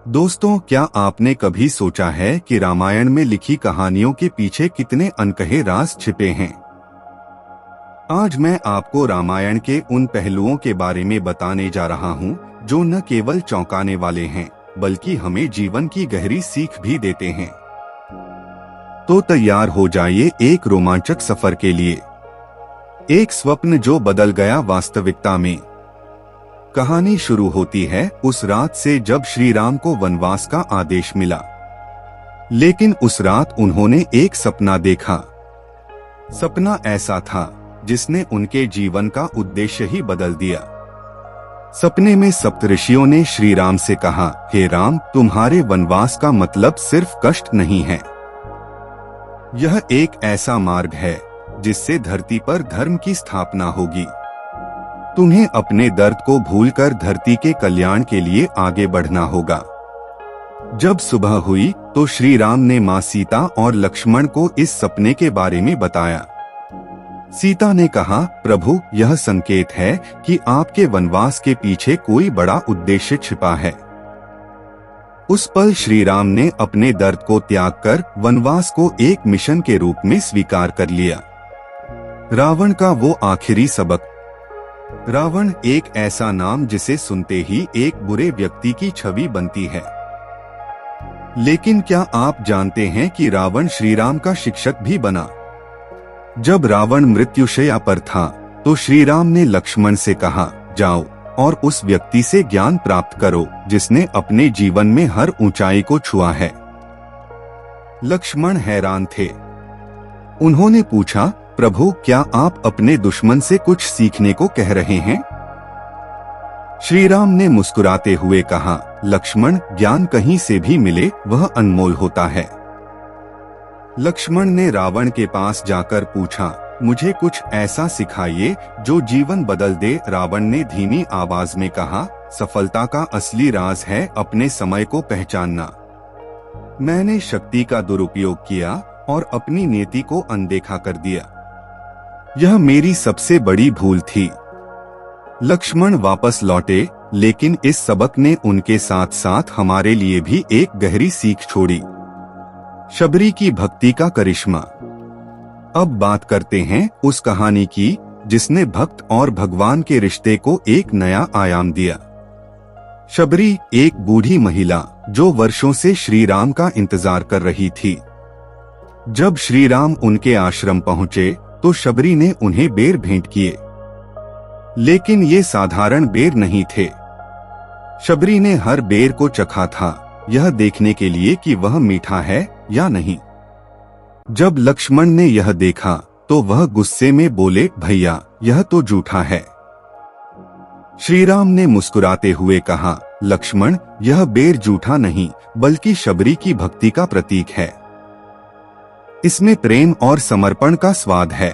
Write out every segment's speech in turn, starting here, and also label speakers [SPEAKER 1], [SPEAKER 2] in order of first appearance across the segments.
[SPEAKER 1] दोस्तों, क्या आपने कभी सोचा है कि रामायण में लिखी कहानियों के पीछे कितने अनकहे राज छिपे हैं। आज मैं आपको रामायण के उन पहलुओं के बारे में बताने जा रहा हूं, जो न केवल चौंकाने वाले हैं, बल्कि हमें जीवन की गहरी सीख भी देते हैं। तो तैयार हो जाइए एक रोमांचक सफर के लिए। एक स्वप्न जो बदल गया वास्तविकता में। कहानी शुरू होती है उस रात से जब श्री राम को वनवास का आदेश मिला। लेकिन उस रात उन्होंने एक सपना देखा। सपना ऐसा था जिसने उनके जीवन का उद्देश्य ही बदल दिया। सपने में सप्तऋषियों ने श्री राम से कहा, हे राम, तुम्हारे वनवास का मतलब सिर्फ कष्ट नहीं है। यह एक ऐसा मार्ग है जिससे धरती पर धर्म की स्थापना होगी। तुम्हें अपने दर्द को भूलकर धरती के कल्याण के लिए आगे बढ़ना होगा। जब सुबह हुई तो श्री राम ने मां सीता और लक्ष्मण को इस सपने के बारे में बताया। सीता ने कहा, प्रभु, यह संकेत है कि आपके वनवास के पीछे कोई बड़ा उद्देश्य छिपा है। उस पल श्री राम ने अपने दर्द को त्याग कर वनवास को एक मिशन के रूप में स्वीकार कर लिया। रावण का वो आखिरी सबक। रावण एक ऐसा नाम जिसे सुनते ही एक बुरे व्यक्ति की छवि बनती है। लेकिन क्या आप जानते हैं कि रावण श्री राम का शिक्षक भी बना। जब रावण मृत्युशैया पर था तो श्री राम ने लक्ष्मण से कहा, जाओ और उस व्यक्ति से ज्ञान प्राप्त करो जिसने अपने जीवन में हर ऊंचाई को छुआ है। लक्ष्मण हैरान थे। उन्होंने पूछा, प्रभु, क्या आप अपने दुश्मन से कुछ सीखने को कह रहे हैं? श्री राम ने मुस्कुराते हुए कहा, लक्ष्मण, ज्ञान कहीं से भी मिले वह अनमोल होता है। लक्ष्मण ने रावण के पास जाकर पूछा, मुझे कुछ ऐसा सिखाइए जो जीवन बदल दे। रावण ने धीमी आवाज में कहा, सफलता का असली राज है अपने समय को पहचानना। मैंने शक्ति का दुरुपयोग किया और अपनी नीति को अनदेखा कर दिया। यह मेरी सबसे बड़ी भूल थी। लक्ष्मण वापस लौटे, लेकिन इस सबक ने उनके साथ साथ हमारे लिए भी एक गहरी सीख छोड़ी। शबरी की भक्ति का करिश्मा। अब बात करते हैं उस कहानी की जिसने भक्त और भगवान के रिश्ते को एक नया आयाम दिया। शबरी एक बूढ़ी महिला जो वर्षों से श्री राम का इंतजार कर रही थी। जब श्री राम उनके आश्रम पहुंचे तो शबरी ने उन्हें बेर भेंट किए। लेकिन ये साधारण बेर नहीं थे। शबरी ने हर बेर को चखा था, यह देखने के लिए कि वह मीठा है या नहीं। जब लक्ष्मण ने यह देखा तो वह गुस्से में बोले, भैया, यह तो जूठा है। श्री राम ने मुस्कुराते हुए कहा, लक्ष्मण, यह बेर जूठा नहीं बल्कि शबरी की भक्ति का प्रतीक है। इसमें प्रेम और समर्पण का स्वाद है।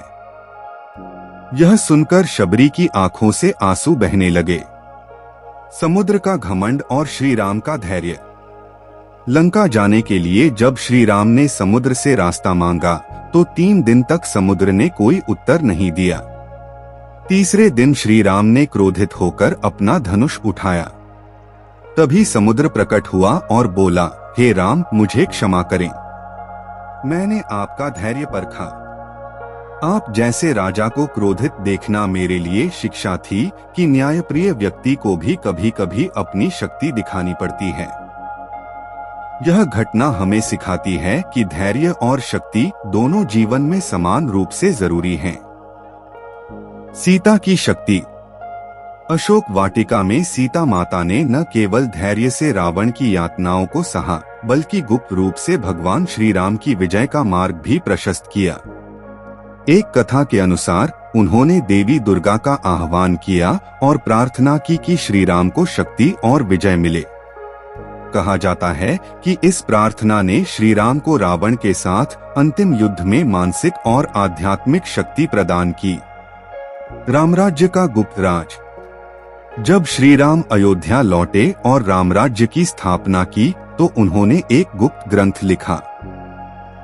[SPEAKER 1] यह सुनकर शबरी की आंखों से आंसू बहने लगे। समुद्र का घमंड और श्री राम का धैर्य। लंका जाने के लिए जब श्री राम ने समुद्र से रास्ता मांगा तो 3 दिन तक समुद्र ने कोई उत्तर नहीं दिया। तीसरे दिन श्री राम ने क्रोधित होकर अपना धनुष उठाया। तभी समुद्र प्रकट हुआ और बोला, हे राम, मुझे क्षमा करें। मैंने आपका धैर्य परखा। आप जैसे राजा को क्रोधित देखना मेरे लिए शिक्षा थी कि न्यायप्रिय व्यक्ति को भी कभी कभी अपनी शक्ति दिखानी पड़ती है। यह घटना हमें सिखाती है कि धैर्य और शक्ति दोनों जीवन में समान रूप से जरूरी हैं। सीता की शक्ति। अशोक वाटिका में सीता माता ने न केवल धैर्य से रावण की यातनाओं को सहा, बल्कि गुप्त रूप से भगवान श्री राम की विजय का मार्ग भी प्रशस्त किया। एक कथा के अनुसार उन्होंने देवी दुर्गा का आह्वान किया और प्रार्थना की कि श्री राम को शक्ति और विजय मिले। कहा जाता है कि इस प्रार्थना ने श्री राम को रावण के साथ अंतिम युद्ध में मानसिक और आध्यात्मिक शक्ति प्रदान की। रामराज्य का गुप्त राज। जब श्री राम अयोध्या लौटे और रामराज्य की स्थापना की तो उन्होंने एक गुप्त ग्रंथ लिखा।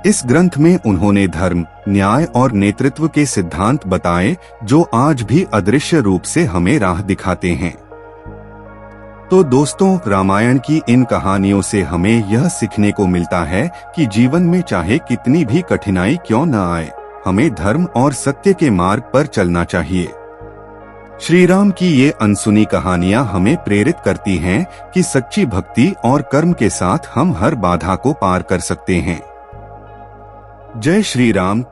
[SPEAKER 1] इस ग्रंथ में उन्होंने धर्म, न्याय और नेतृत्व के सिद्धांत बताए जो आज भी अदृश्य रूप से हमें राह दिखाते हैं। तो दोस्तों, रामायण की इन कहानियों से हमें यह सीखने को मिलता है कि जीवन में चाहे कितनी भी कठिनाई क्यों न आए, हमें धर्म और सत्य के मार्ग पर चलना चाहिए। श्री राम की ये अनसुनी कहानियां हमें प्रेरित करती हैं कि सच्ची भक्ति और कर्म के साथ हम हर बाधा को पार कर सकते हैं। जय श्री राम।